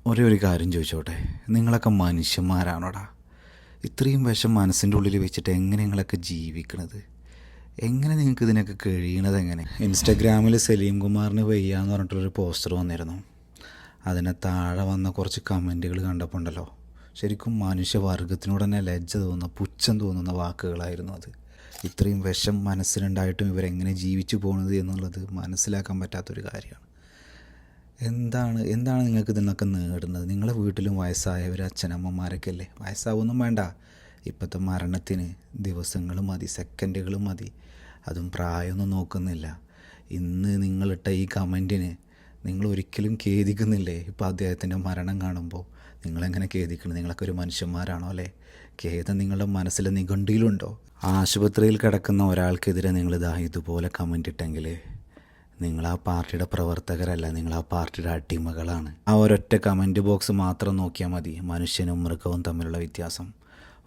ഒരേ ഒരു കാര്യം ചോദിച്ചോട്ടെ, നിങ്ങളൊക്കെ മനുഷ്യന്മാരാണോടാ? ഇത്രയും വിഷം മനസ്സിൻ്റെ ഉള്ളിൽ വെച്ചിട്ട് എങ്ങനെ നിങ്ങളൊക്കെ ജീവിക്കണത്? എങ്ങനെ നിങ്ങൾക്ക് ഇതിനൊക്കെ കഴിയണത്? എങ്ങനെ? ഇൻസ്റ്റഗ്രാമിൽ സലീം കുമാറിന് വയ്യാന്ന് പറഞ്ഞിട്ടുള്ളൊരു പോസ്റ്റർ വന്നിരുന്നു. അതിനെ താഴെ വന്ന കുറച്ച് കമൻറ്റുകൾ കണ്ടപ്പോൾ ഉണ്ടല്ലോ, ശരിക്കും മനുഷ്യവർഗത്തിനോട് തന്നെ ലജ്ജ തോന്നുന്ന, പുച്ഛം തോന്നുന്ന വാക്കുകളായിരുന്നു അത്. ഇത്രയും വിഷം മനസ്സിലുണ്ടായിട്ടും ഇവരെങ്ങനെ ജീവിച്ചു പോകുന്നത് എന്നുള്ളത് മനസ്സിലാക്കാൻ പറ്റാത്തൊരു കാര്യമാണ്. എന്താണ് നിങ്ങൾക്ക് ഇതിനൊക്കെ നേടുന്നത്? നിങ്ങളെ വീട്ടിലും വയസ്സായവർ, അച്ഛനമ്മമാരൊക്കെ അല്ലേ? വയസ്സാവൊന്നും വേണ്ട. ഇപ്പോഴത്തെ മരണത്തിന് ദിവസങ്ങൾ മതി, സെക്കൻഡുകൾ മതി. അതും പ്രായമൊന്നും നോക്കുന്നില്ല. ഇന്ന് നിങ്ങളിട്ട ഈ കമൻറ്റിന് നിങ്ങൾ ഒരിക്കലും ഖേദിക്കുന്നില്ലേ? ഇപ്പോൾ അദ്ദേഹത്തിൻ്റെ മരണം കാണുമ്പോൾ നിങ്ങളെങ്ങനെ ഖേദിക്കണം? നിങ്ങളൊക്കെ ഒരു മനുഷ്യന്മാരാണോ അല്ലേ? ഖേദം നിങ്ങളുടെ മനസ്സിലെ നിഘണ്ടുയിലുണ്ടോ? ആശുപത്രിയിൽ കിടക്കുന്ന ഒരാൾക്കെതിരെ നിങ്ങളിതാ ഇതുപോലെ കമൻ്റ് ഇട്ടെങ്കിൽ നിങ്ങൾ ആ പാർട്ടിയുടെ പ്രവർത്തകരല്ല, നിങ്ങൾ ആ പാർട്ടിയുടെ അടിമകളാണ്. ആ ഒരൊറ്റ കമൻറ്റ് ബോക്സ് മാത്രം നോക്കിയാൽ മതി മനുഷ്യനും മൃഗവും തമ്മിലുള്ള വ്യത്യാസം.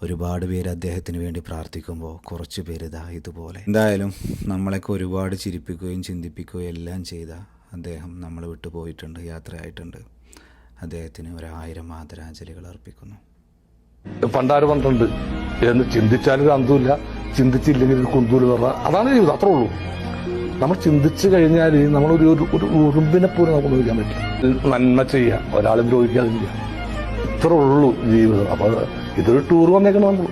ഒരുപാട് പേര് അദ്ദേഹത്തിന് വേണ്ടി പ്രാർത്ഥിക്കുമ്പോൾ കുറച്ച് പേര് ഇതാ ഇതുപോലെ. എന്തായാലും നമ്മളെയൊക്കെ ഒരുപാട് ചിരിപ്പിക്കുകയും ചിന്തിപ്പിക്കുകയും എല്ലാം ചെയ്ത അദ്ദേഹം നമ്മളെ വിട്ടു പോയിട്ടുണ്ട്, യാത്രയായിട്ടുണ്ട്. അദ്ദേഹത്തിന് 1000 ആദരാഞ്ജലികൾ അർപ്പിക്കുന്നു. പണ്ടാര് പണ്ടുണ്ട് എന്ന് ചിന്തിച്ചാലൊരു അന്തമില്ല, ചിന്തിച്ചില്ലെങ്കിൽ ഒരു കുന്തൂല് പറഞ്ഞ അതാണ് ജീവിതം. അത്രേ ഉള്ളൂ. നമ്മൾ ചിന്തിച്ചു കഴിഞ്ഞാൽ നമ്മളൊരു ഒരു ഉറുമ്പിനെ പോലും നമുക്ക് ഉപയോഗിക്കാൻ പറ്റില്ല. നന്മ ചെയ്യാം, ഒരാളും ദ്രോഹിക്കാതില്ല. ഇത്രേ ഉള്ളൂ ജീവിതം. അപ്പോൾ ഇതൊരു ടൂർ വന്നേക്കണം നമ്മൾ.